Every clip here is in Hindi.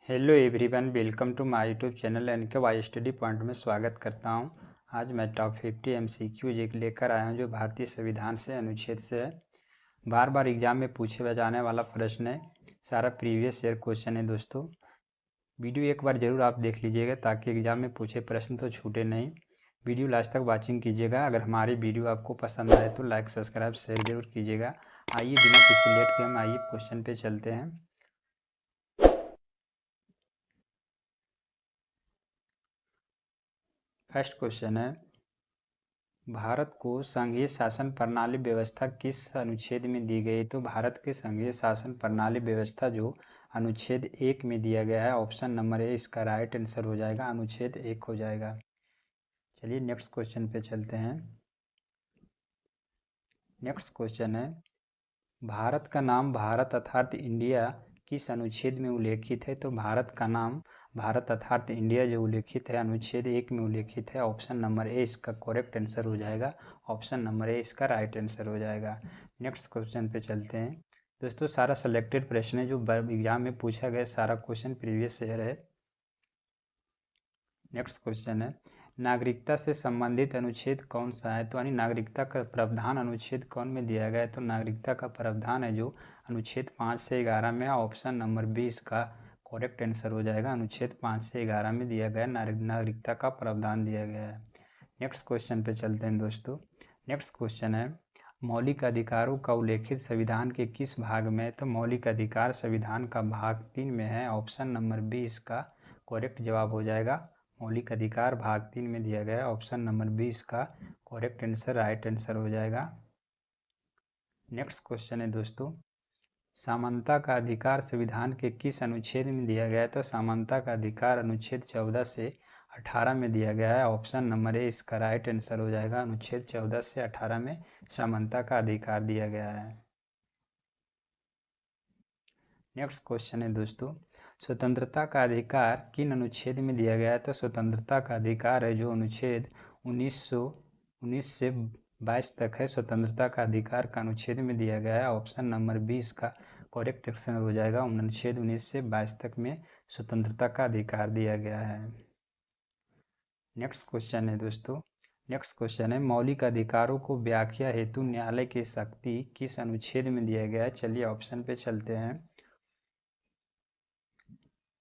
Hello everyone, welcome to my YouTube channel N K Y study point में स्वागत करता हूं। आज मैं टॉप 50 एमसीक्यूज एक लेकर आया हूं जो भारतीय संविधान से अनुच्छेद से है। बार बार एग्जाम में पूछे जाने वाला प्रश्न है। सारा प्रीवियस ईयर क्वेश्चन है दोस्तों। वीडियो एक बार ज़रूर आप देख लीजिएगा ताकि एग्जाम में पूछे प्रश्न तो छूटे नहीं। वीडियो लास्ट तक वॉचिंग कीजिएगा। अगर हमारी वीडियो आपको पसंद आए तो लाइक सब्सक्राइब शेयर जरूर कीजिएगा। आइए बिना किसी लेट के हम आइए क्वेश्चन पे चलते हैं। फर्स्ट क्वेश्चन है, भारत को संघीय शासन प्रणाली व्यवस्था किस अनुच्छेद में दी गई? तो भारत के संघीय शासन प्रणाली व्यवस्था जो अनुच्छेद 1 में दिया गया है, ऑप्शन नंबर ए इसका राइट आंसर हो जाएगा, अनुच्छेद 1 हो जाएगा। चलिए नेक्स्ट क्वेश्चन पे चलते हैं। नेक्स्ट क्वेश्चन है, भारत का नाम भारत अर्थात इंडिया किस अनुच्छेद में उल्लेखित है? तो भारत का नाम भारत अर्थात इंडिया जो उल्लेखित है अनुच्छेद 1 में उल्लेखित है, ऑप्शन नंबर ए इसका करेक्ट आंसर हो जाएगा। ऑप्शन नंबर ए इसका राइट आंसर हो जाएगा। नेक्स्ट क्वेश्चन पे चलते हैं। दोस्तों सारा सेलेक्टेड प्रश्न है जो एग्जाम में पूछा गया, सारा क्वेश्चन प्रीवियस ईयर है। नेक्स्ट क्वेश्चन है, नागरिकता से संबंधित अनुच्छेद कौन सा है? तो यानी नागरिकता का प्रावधान अनुच्छेद कौन में दिया गया है? तो नागरिकता का प्रावधान है जो अनुच्छेद 5 से 11 में, ऑप्शन नंबर 20 का करेक्ट आंसर हो जाएगा। अनुच्छेद 5 से 11 में दिया गया नागरिकता का प्रावधान दिया गया है। नेक्स्ट क्वेश्चन पे चलते हैं दोस्तों। नेक्स्ट क्वेश्चन है, मौलिक अधिकारों का उल्लेखित संविधान के किस भाग में? तो मौलिक अधिकार संविधान का भाग 3 में है, ऑप्शन नंबर 20 का करेक्ट जवाब हो जाएगा। मौलिक अधिकार भाग 3 में दिया गया, ऑप्शन नंबर 20 का करेक्ट आंसर राइट आंसर हो जाएगा। नेक्स्ट क्वेश्चन है दोस्तों, समानता का अधिकार संविधान के किस अनुच्छेद में दिया गया है? तो समानता का अधिकार अनुच्छेद 14 से 18 में दिया गया है, ऑप्शन नंबर ए इसका राइट आंसर हो जाएगा। अनुच्छेद 14 से 18 में समानता का अधिकार दिया गया है। नेक्स्ट क्वेश्चन है दोस्तों, स्वतंत्रता का अधिकार किन अनुच्छेद में दिया गया है? तो स्वतंत्रता का अधिकार है जो अनुच्छेद 1919 से 22 तक है, स्वतंत्रता का अधिकार का अनुच्छेद में दिया गया है, ऑप्शन नंबर 20 का करेक्ट आंसर हो जाएगा। अनुच्छेद 19 से 22 तक में स्वतंत्रता का अधिकार दिया गया है। नेक्स्ट क्वेश्चन है दोस्तों, नेक्स्ट क्वेश्चन है, मौलिक अधिकारों को व्याख्या हेतु न्यायालय की शक्ति किस अनुच्छेद में दिया गया है? चलिए ऑप्शन पे चलते हैं।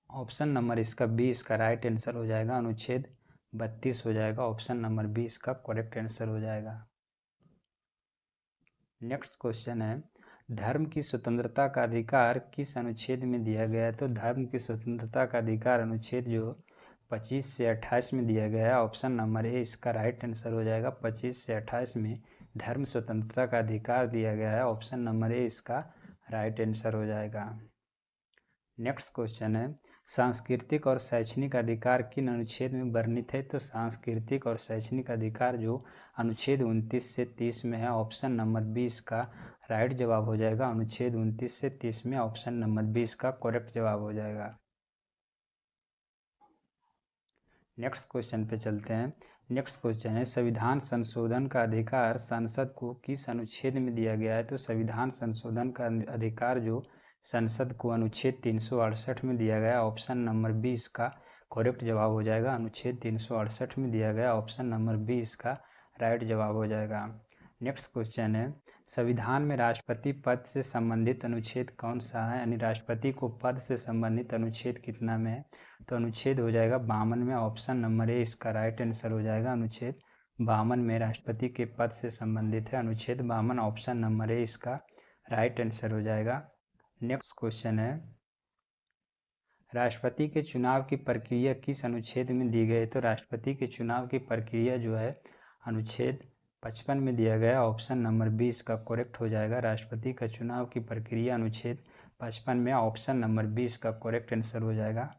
ऑप्शन नंबर इसका 20 का राइट आंसर हो जाएगा, अनुच्छेद 32 हो जाएगा। ऑप्शन नंबर 20 का करेक्ट आंसर हो जाएगा। नेक्स्ट क्वेश्चन है, धर्म की स्वतंत्रता का अधिकार किस अनुच्छेद में दिया गया है? तो धर्म की स्वतंत्रता का अधिकार अनुच्छेद जो 25 से 28 में दिया गया है, ऑप्शन नंबर ए इसका राइट आंसर हो जाएगा। 25 से 28 में धर्म स्वतंत्रता का अधिकार दिया गया है, ऑप्शन नंबर ए इसका राइट आंसर हो जाएगा। नेक्स्ट क्वेश्चन है, सांस्कृतिक और शैक्षणिक अधिकार किन अनुच्छेद में वर्णित है? तो सांस्कृतिक और शैक्षणिक अधिकार जो अनुच्छेद 29 से 30 में है, ऑप्शन नंबर 20 का राइट जवाब हो जाएगा। अनुच्छेद 29 से 30 में ऑप्शन नंबर 20 का करेक्ट जवाब हो जाएगा। नेक्स्ट क्वेश्चन पे चलते हैं। नेक्स्ट क्वेश्चन है, संविधान संशोधन का अधिकार संसद को किस अनुच्छेद में दिया गया है? तो संविधान संशोधन का अधिकार जो संसद को अनुच्छेद 368 में दिया गया, ऑप्शन नंबर 20 का करेक्ट जवाब हो जाएगा। अनुच्छेद 368 में दिया गया, ऑप्शन नंबर 20 का राइट जवाब हो जाएगा। नेक्स्ट क्वेश्चन है, संविधान में राष्ट्रपति पद से संबंधित अनुच्छेद कौन सा है? यानी राष्ट्रपति को पद से संबंधित अनुच्छेद कितना में है? तो अनुच्छेद हो जाएगा 52 में, ऑप्शन नंबर ए इसका राइट आंसर हो जाएगा। अनुच्छेद 52 में राष्ट्रपति के पद से संबंधित है, अनुच्छेद 52 ऑप्शन नंबर ए इसका राइट आंसर हो जाएगा। नेक्स्ट क्वेश्चन है, राष्ट्रपति के चुनाव की प्रक्रिया किस अनुच्छेद में दी गई? तो राष्ट्रपति के चुनाव की प्रक्रिया जो है अनुच्छेद 55 में दिया गया, ऑप्शन नंबर 20 का करेक्ट हो जाएगा। राष्ट्रपति का चुनाव की प्रक्रिया अनुच्छेद 55 में, ऑप्शन नंबर 20 का करेक्ट आंसर हो जाएगा।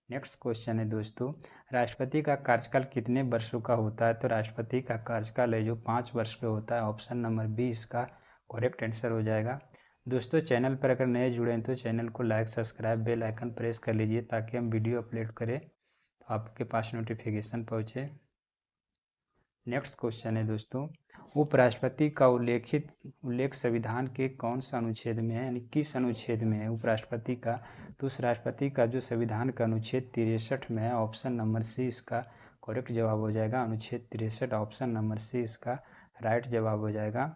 नेक्स्ट क्वेश्चन है दोस्तों, राष्ट्रपति का कार्यकाल कितने वर्षों का होता है? तो राष्ट्रपति का कार्यकाल है जो 5 वर्ष का होता है, ऑप्शन नंबर 20 का करेक्ट आंसर हो जाएगा। दोस्तों चैनल पर अगर नए जुड़े हैं तो चैनल को like subscribe bell icon press कर लीजिए ताकि हम वीडियो अपलोड करें तो आपके पास नोटिफिकेशन पहुँचे। नेक्स्ट क्वेश्चन है दोस्तों, उपराष्ट्रपति का उल्लेख संविधान के कौन सा अनुच्छेद में है, यानी किस अनुच्छेद में है उपराष्ट्रपति का। तो उस राष्ट्रपति का जो संविधान का अनुच्छेद 63 में है, ऑप्शन नंबर सी इसका करेक्ट जवाब हो जाएगा। अनुच्छेद 63 ऑप्शन नंबर सी इसका राइट जवाब हो जाएगा।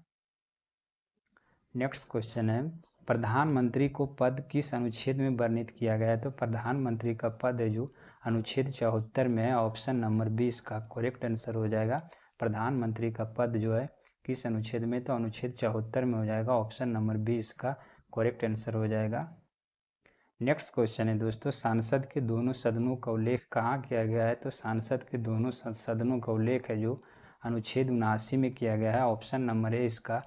नेक्स्ट क्वेश्चन है, प्रधानमंत्री को पद किस अनुच्छेद में वर्णित किया गया है। तो प्रधानमंत्री का पद है जो अनुच्छेद 74 में है, ऑप्शन नंबर 20 का करेक्ट आंसर हो जाएगा। प्रधानमंत्री का पद जो है किस अनुच्छेद में, तो अनुच्छेद 74 में हो जाएगा, ऑप्शन नंबर 20 का करेक्ट आंसर हो जाएगा। नेक्स्ट क्वेश्चन है दोस्तों, सांसद के दोनों सदनों का उल्लेख कहाँ किया गया है। तो सांसद के दोनों सदनों का उल्लेख है जो अनुच्छेद 79 में किया गया है, ऑप्शन नंबर ए इसका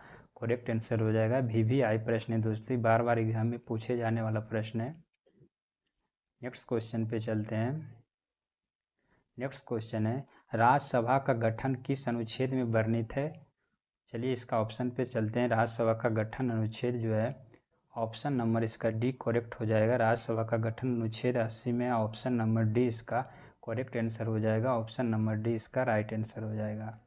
करेक्ट आंसर हो जाएगा। VVI प्रश्न है दोस्तों, बार बार एग्जाम में पूछे जाने वाला प्रश्न है। नेक्स्ट क्वेश्चन पे चलते हैं। नेक्स्ट क्वेश्चन है, राज्यसभा का गठन किस अनुच्छेद में वर्णित है। चलिए इसका ऑप्शन पे चलते हैं। राज्यसभा का गठन अनुच्छेद जो है, ऑप्शन नंबर इसका डी करेक्ट हो जाएगा। राज्यसभा का गठन अनुच्छेद 80 में, ऑप्शन नंबर डी इसका करेक्ट आंसर हो जाएगा। ऑप्शन नंबर डी इसका राइट आंसर हो जाएगा।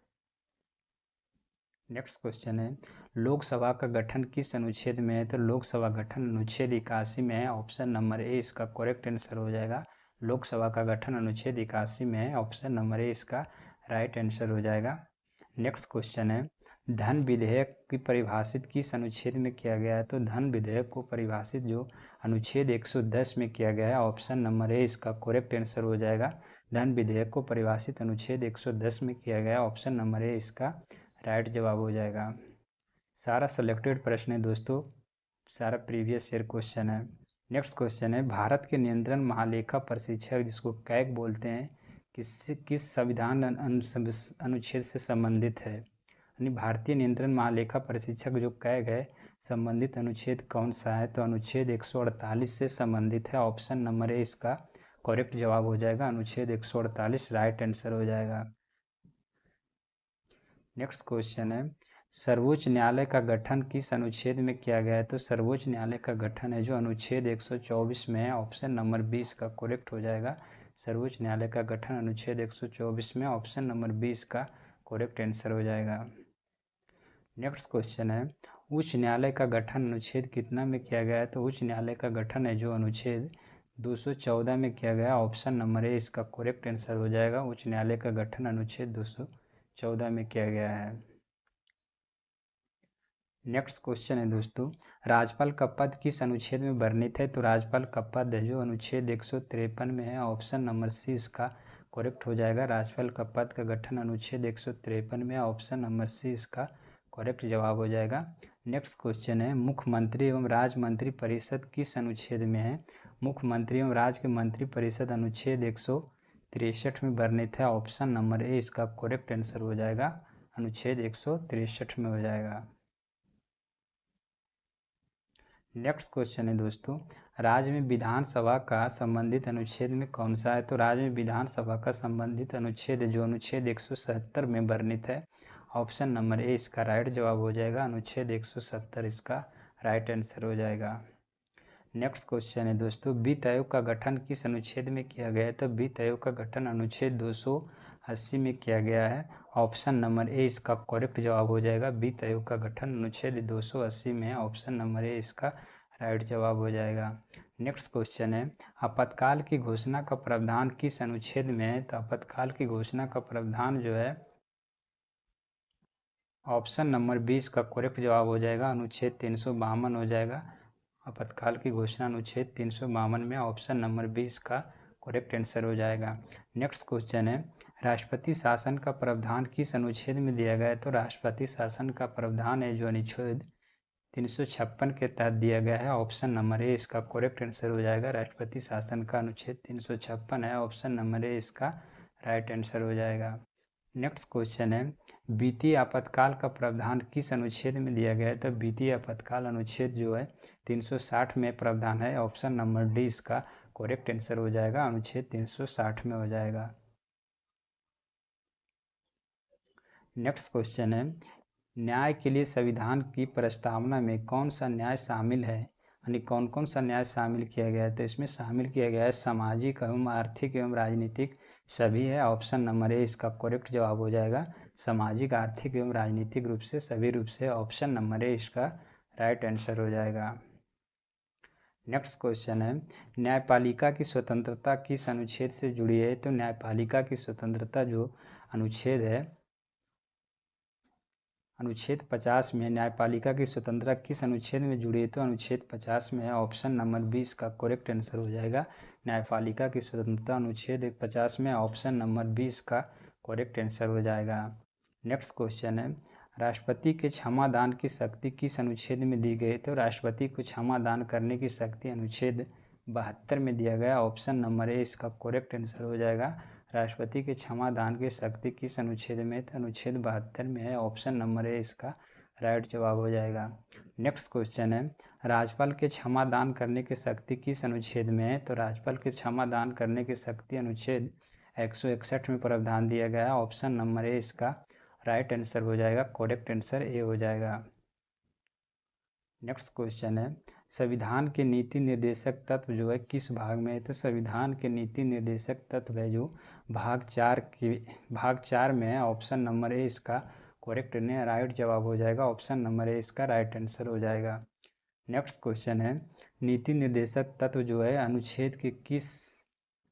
नेक्स्ट क्वेश्चन है, लोकसभा का गठन किस अनुच्छेद में है। तो लोकसभा गठन अनुच्छेद 81 में है, ऑप्शन नंबर ए इसका करेक्ट आंसर हो जाएगा। लोकसभा का गठन अनुच्छेद 81 में है, ऑप्शन नंबर ए इसका राइट आंसर हो जाएगा। नेक्स्ट क्वेश्चन है, धन विधेयक की परिभाषित किस अनुच्छेद में किया गया है। तो धन विधेयक को परिभाषित जो अनुच्छेद 110 में किया गया है, ऑप्शन नंबर ए इसका करेक्ट आंसर हो जाएगा। धन विधेयक को परिभाषित अनुच्छेद 110 में किया गया, ऑप्शन नंबर ए इसका राइट जवाब हो जाएगा। सारा सेलेक्टेड प्रश्न है दोस्तों, सारा प्रीवियस ईयर क्वेश्चन है। नेक्स्ट क्वेश्चन है, भारत के नियंत्रण महालेखा परीक्षक जिसको कैग बोलते हैं, किस संविधान अनुच्छेद से संबंधित है। यानी भारतीय नियंत्रण महालेखा परीक्षक जो कैग है, संबंधित अनुच्छेद कौन सा है। तो अनुच्छेद 148 से संबंधित है, ऑप्शन नंबर ए इसका करेक्ट जवाब हो जाएगा। अनुच्छेद 148 राइट आंसर हो जाएगा। नेक्स्ट क्वेश्चन है, सर्वोच्च न्यायालय का गठन किस अनुच्छेद में किया गया है। तो सर्वोच्च न्यायालय का गठन है जो अनुच्छेद 124 में है, ऑप्शन नंबर 20 का करेक्ट हो जाएगा। सर्वोच्च न्यायालय का गठन अनुच्छेद 124 में, ऑप्शन नंबर 20 का करेक्ट आंसर हो जाएगा। नेक्स्ट क्वेश्चन है, उच्च न्यायालय का गठन अनुच्छेद कितना में किया गया है। तो उच्च न्यायालय का गठन है जो अनुच्छेद 214 में किया गया, ऑप्शन नंबर ए इसका करेक्ट आंसर हो जाएगा। उच्च न्यायालय का गठन अनुच्छेद 214 में किया गया है। नेक्स्ट क्वेश्चन है दोस्तों, राज्यपाल का पद किस अनुच्छेद में वर्णित है। तो राज्यपाल का पद है जो अनुच्छेद 153 में है, ऑप्शन नंबर सी इसका करेक्ट हो जाएगा। राज्यपाल का पद का गठन अनुच्छेद 153 में, ऑप्शन नंबर सी इसका करेक्ट जवाब हो जाएगा। नेक्स्ट क्वेश्चन है, मुख्यमंत्री एवं राज्य मंत्री परिषद किस अनुच्छेद में है। मुख्यमंत्री एवं राज्य के मंत्री परिषद अनुच्छेद 163 में वर्णित है, ऑप्शन नंबर ए इसका करेक्ट आंसर हो जाएगा। अनुच्छेद 163 में हो जाएगा। नेक्स्ट क्वेश्चन है दोस्तों, राज्य में विधानसभा का संबंधित अनुच्छेद में कौन सा है। तो राज्य में विधानसभा का संबंधित अनुच्छेद जो अनुच्छेद 170 में वर्णित है, ऑप्शन नंबर ए इसका राइट जवाब हो जाएगा। अनुच्छेद 170 इसका राइट आंसर हो जाएगा। नेक्स्ट क्वेश्चन है दोस्तों, वित्त आयोग का गठन किस अनुच्छेद में किया गया है। तो वित्त आयोग का गठन अनुच्छेद 280 में किया गया है, ऑप्शन नंबर ए इसका करेक्ट जवाब हो जाएगा। वित्त आयोग का गठन अनुच्छेद 280 में है, ऑप्शन नंबर ए इसका राइट जवाब हो जाएगा। नेक्स्ट क्वेश्चन है, आपातकाल की घोषणा का प्रावधान किस अनुच्छेद में है। तो आपातकाल की घोषणा का प्रावधान जो है, ऑप्शन नंबर 20 का करेक्ट जवाब हो जाएगा। अनुच्छेद 352 हो जाएगा। आपातकाल की घोषणा अनुच्छेद 352 में, ऑप्शन नंबर 20 का करेक्ट आंसर हो जाएगा। नेक्स्ट क्वेश्चन है, राष्ट्रपति शासन का प्रावधान किस अनुच्छेद में दिया गया है। तो राष्ट्रपति शासन का प्रावधान है जो अनुच्छेद 356 के तहत दिया गया है, ऑप्शन नंबर ए इसका करेक्ट आंसर हो जाएगा। राष्ट्रपति शासन का अनुच्छेद 356 है, ऑप्शन नंबर ए इसका राइट आंसर हो जाएगा। नेक्स्ट क्वेश्चन है, वित्तीय आपातकाल का प्रावधान किस अनुच्छेद में दिया गया है। तो वित्तीय आपातकाल अनुच्छेद जो है 360 में प्रावधान है, ऑप्शन नंबर डी इसका करेक्ट आंसर हो जाएगा। अनुच्छेद 360 में हो जाएगा। नेक्स्ट क्वेश्चन है, न्याय के लिए संविधान की प्रस्तावना में कौन सा न्याय शामिल है, यानी कौन कौन सा न्याय शामिल किया गया है। तो इसमें शामिल किया गया है सामाजिक एवं आर्थिक एवं राजनीतिक सभी है, ऑप्शन नंबर ए इसका करेक्ट जवाब हो जाएगा। सामाजिक, आर्थिक एवं राजनीतिक रूप से, सभी रूप से। ऑप्शन नंबर ए इसका राइट आंसर हो जाएगा। नेक्स्ट क्वेश्चन है, न्यायपालिका की स्वतंत्रता किस अनुच्छेद से जुड़ी है? तो न्यायपालिका की स्वतंत्रता जो अनुच्छेद है, अनुच्छेद 50 में न्यायपालिका की स्वतंत्रता किस अनुच्छेद में जुड़ी है? तो अनुच्छेद 50 में है। ऑप्शन नंबर 20 का करेक्ट आंसर हो जाएगा। न्यायपालिका की स्वतंत्रता अनुच्छेद 50 में, ऑप्शन नंबर 20 का करेक्ट आंसर हो जाएगा। नेक्स्ट क्वेश्चन है, राष्ट्रपति के क्षमा दान की शक्ति किस अनुच्छेद में दी गई? तो राष्ट्रपति को क्षमा दान करने की शक्ति अनुच्छेद 72 में दिया गया। ऑप्शन नंबर ए इसका करेक्ट आंसर हो जाएगा। राष्ट्रपति के क्षमा दान की शक्ति किस अनुच्छेद में? तो अनुच्छेद 72 में है। ऑप्शन नंबर ए इसका राइट जवाब हो जाएगा। नेक्स्ट क्वेश्चन है, राज्यपाल के क्षमा दान करने की शक्ति किस अनुच्छेद में है? तो राज्यपाल के क्षमा दान करने की शक्ति अनुच्छेद 161 में प्रावधान दिया गया। ऑप्शन नंबर ए इसका राइट आंसर हो जाएगा। करेक्ट आंसर ए हो जाएगा। नेक्स्ट क्वेश्चन है, संविधान के नीति निर्देशक तत्व जो है किस भाग में है? तो संविधान के नीति निर्देशक तत्व है जो भाग 4 में है। ऑप्शन नंबर ए इसका करेक्ट ने राइट जवाब हो जाएगा। ऑप्शन नंबर ए इसका राइट आंसर हो जाएगा। नेक्स्ट क्वेश्चन है, नीति निर्देशक तत्व जो है अनुच्छेद के किस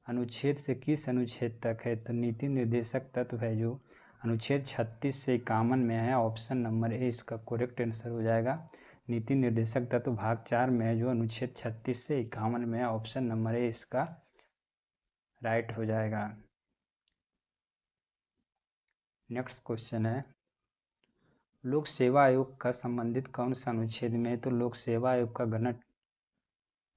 अनुच्छेद से किस अनुच्छेद तक है? तो नीति निर्देशक तत्व है जो अनुच्छेद 36 से 51 में है। ऑप्शन नंबर ए इसका करेक्ट आंसर हो जाएगा। नीति निर्देशक तत्व भाग 4 में है जो अनुच्छेद 36 से 51 में है। ऑप्शन नंबर ए इसका राइट हो जाएगा। नेक्स्ट क्वेश्चन है, लोक सेवा आयोग का संबंधित कौन सा अनुच्छेद में है? तो लोक सेवा आयोग का गठन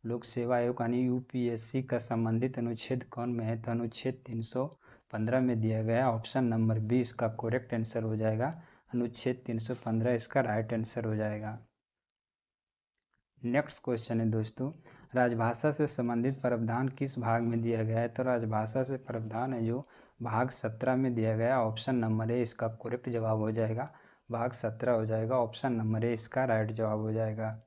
लोक सेवा आयोग यानी यूपीएससी का संबंधित अनुच्छेद कौन में है? तो अनुच्छेद 315 में दिया गया। ऑप्शन नंबर 20 का करेक्ट आंसर हो जाएगा। अनुच्छेद 315 इसका राइट आंसर हो जाएगा। नेक्स्ट क्वेश्चन है दोस्तों, राजभाषा से संबंधित प्रावधान किस भाग में दिया गया है? तो राजभाषा से प्रावधान है जो भाग 17 में दिया गया। ऑप्शन नंबर ए इसका करेक्ट जवाब हो जाएगा। भाग 17 हो जाएगा। ऑप्शन नंबर ए इसका राइट जवाब हो जाएगा।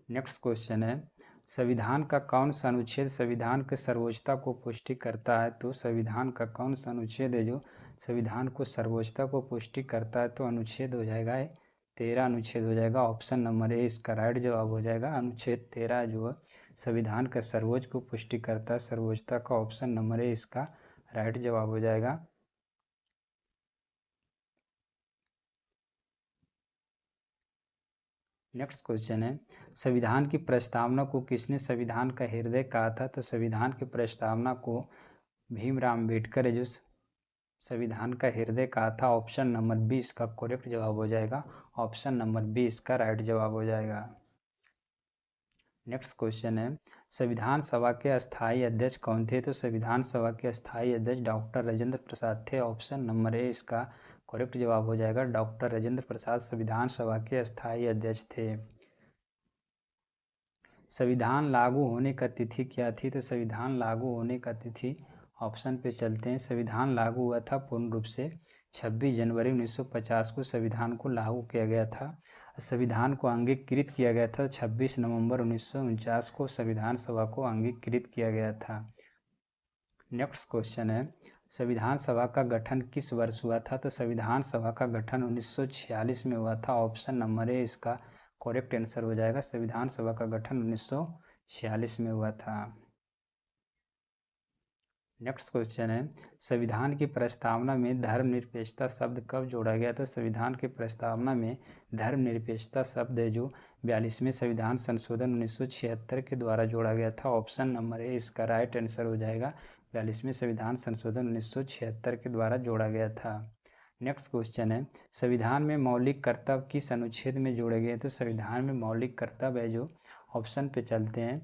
नेक्स्ट क्वेश्चन है, संविधान का कौन सा अनुच्छेद संविधान की सर्वोच्चता को पुष्टि करता है? तो संविधान का कौन सा अनुच्छेद है जो संविधान को सर्वोच्चता को पुष्टि करता है? तो अनुच्छेद हो जाएगा 13 अनुच्छेद हो जाएगा। ऑप्शन नंबर ए इसका राइट जवाब हो जाएगा। अनुच्छेद 13 जो है संविधान का सर्वोच्च को पुष्टि करता है, सर्वोच्चता का। ऑप्शन नंबर ए इसका राइट जवाब हो जाएगा। नेक्स्ट क्वेश्चन है, संविधान की प्रस्तावना को किसने संविधान का हृदय कहा था? तो संविधान की प्रस्तावना को भीमराव अम्बेडकर है जो संविधान का हृदय कहा था। ऑप्शन नंबर 20 का करेक्ट जवाब हो जाएगा। ऑप्शन नंबर 20 का राइट जवाब हो जाएगा। नेक्स्ट क्वेश्चन है, संविधान सभा के अस्थायी अध्यक्ष कौन थे? तो संविधान सभा के अस्थायी अध्यक्ष डॉक्टर राजेंद्र प्रसाद थे। ऑप्शन नंबर ए इसका करेक्ट जवाब हो जाएगा। डॉक्टर राजेंद्र प्रसाद संविधान सभा के अस्थायी अध्यक्ष थे। संविधान लागू होने का तिथि क्या थी? तो संविधान लागू होने का तिथि, ऑप्शन पे चलते हैं। संविधान लागू हुआ था पूर्ण रूप से 26 जनवरी 1950 को संविधान को लागू किया गया था। संविधान को अंगीकृत किया गया था 26 नवंबर 1949 को संविधान सभा को अंगीकृत किया गया था। नेक्स्ट क्वेश्चन है, संविधान सभा का गठन किस वर्ष हुआ था? तो संविधान सभा का गठन 1946 में हुआ था। ऑप्शन नंबर ए इसका करेक्ट आंसर हो जाएगा। संविधान सभा का गठन 1946 में हुआ था। नेक्स्ट क्वेश्चन है, संविधान की प्रस्तावना में धर्मनिरपेक्षता शब्द कब जोड़ा गया? तो संविधान की प्रस्तावना में धर्मनिरपेक्षता शब्द है जो 42वें संविधान संशोधन 1976 के द्वारा जोड़ा गया था। ऑप्शन नंबर ए इसका राइट आंसर हो जाएगा। 42वें संविधान संशोधन 1976 के द्वारा जोड़ा गया था। नेक्स्ट क्वेश्चन है, संविधान में मौलिक कर्तव्य किस अनुच्छेद में जोड़े गए? तो संविधान में मौलिक कर्तव्य है जो, ऑप्शन पे चलते हैं।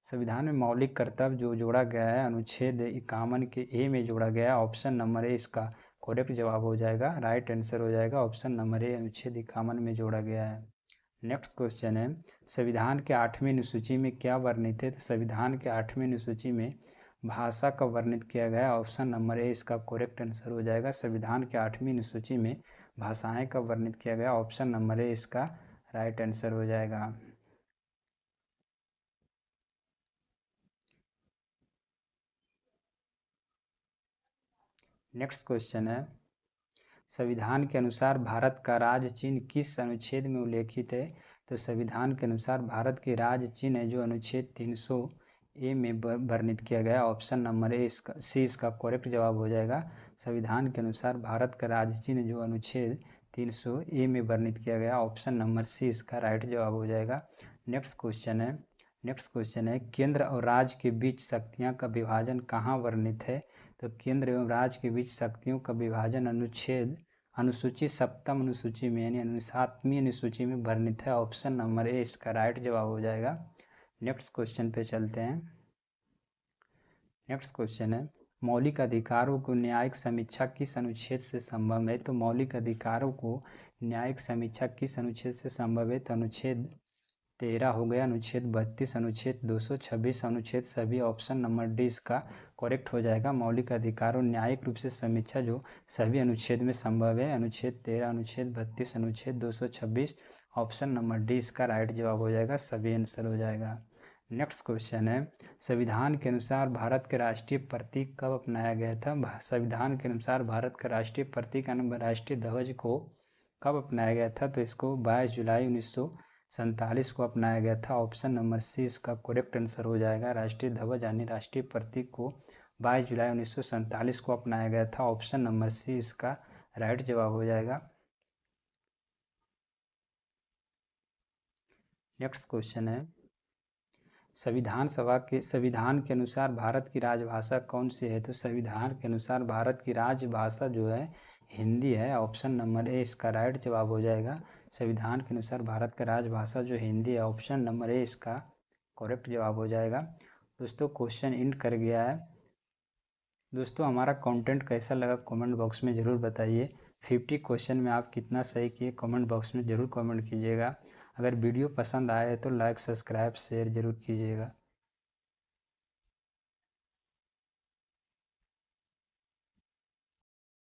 संविधान में मौलिक कर्तव्य जो जोड़ा गया है अनुच्छेद 51 के ए में जोड़ा गया है। ऑप्शन नंबर ए इसका करेक्ट जवाब हो जाएगा। राइट आंसर हो जाएगा। ऑप्शन नंबर ए अनुच्छेद 51 में जोड़ा गया है। नेक्स्ट क्वेश्चन है, संविधान के 8वें अनुसूची में क्या वर्णित है? तो संविधान के 8वें अनुसूची में भाषा का वर्णित किया गया। ऑप्शन नंबर ए इसका करेक्ट आंसर हो जाएगा। संविधान के 8वीं अनुसूची में भाषाएं का वर्णित किया गया। ऑप्शन नंबर ए इसका राइट आंसर हो जाएगा। नेक्स्ट क्वेश्चन है, संविधान के अनुसार भारत का राज्य चिन्ह किस अनुच्छेद में उल्लेखित है? तो संविधान के अनुसार भारत के राज्य चिन्ह है जो अनुच्छेद 300A में वर्णित किया गया। ऑप्शन नंबर सी इसका करेक्ट जवाब हो जाएगा। संविधान के अनुसार भारत का राज्य चिन्ह जो अनुच्छेद 300A में वर्णित किया गया। ऑप्शन नंबर सी इसका राइट जवाब हो जाएगा। नेक्स्ट क्वेश्चन है केंद्र और राज्य के बीच शक्तियाँ का विभाजन कहाँ वर्णित है? तो केंद्र एवं राज्य के बीच शक्तियों का विभाजन अनुसूची 7वीं अनुसूची में यानी 7वीं अनुसूची में वर्णित है। ऑप्शन नंबर ए इसका राइट जवाब हो जाएगा। नेक्स्ट क्वेश्चन पे चलते हैं। नेक्स्ट क्वेश्चन है, मौलिक अधिकारों को न्यायिक समीक्षा किस अनुच्छेद से संभव है? तो मौलिक अधिकारों को न्यायिक समीक्षा किस अनुच्छेद से संभव है? तो अनुच्छेद 13 हो गया, अनुच्छेद 32, अनुच्छेद 226, अनुच्छेद सभी। ऑप्शन नंबर डी इसका करेक्ट हो जाएगा। मौलिक अधिकारों न्यायिक रूप से समीक्षा जो सभी अनुच्छेद में संभव है, अनुच्छेद 13, अनुच्छेद 32, अनुच्छेद 226। ऑप्शन नंबर डी इसका राइट जवाब हो जाएगा, सभी आंसर हो जाएगा। नेक्स्ट क्वेश्चन है, संविधान के अनुसार भारत के राष्ट्रीय प्रतीक कब अपनाया गया था? संविधान के अनुसार भारत का राष्ट्रीय प्रतीक यानी राष्ट्रीय ध्वज को कब अपनाया गया था? तो इसको 22 जुलाई 1947 को अपनाया गया था। ऑप्शन नंबर सी इसका करेक्ट आंसर हो जाएगा। राष्ट्रीय ध्वज यानी राष्ट्रीय प्रतीक को 22 जुलाई 1947 को अपनाया गया था। ऑप्शन नंबर सी इसका राइट जवाब हो जाएगा। नेक्स्ट क्वेश्चन है, संविधान के अनुसार भारत की राजभाषा कौन सी है? तो संविधान के अनुसार भारत की राजभाषा जो है हिंदी है। ऑप्शन नंबर ए इसका राइट जवाब हो जाएगा। संविधान के अनुसार भारत का राजभाषा जो हिंदी है। ऑप्शन नंबर ए इसका करेक्ट जवाब हो जाएगा। दोस्तों क्वेश्चन एंड कर गया है। दोस्तों हमारा कंटेंट कैसा लगा कमेंट बॉक्स में ज़रूर बताइए। 50 क्वेश्चन में आप कितना सही किए कमेंट बॉक्स में ज़रूर कमेंट कीजिएगा। अगर वीडियो पसंद आए तो लाइक, सब्सक्राइब, शेयर ज़रूर कीजिएगा।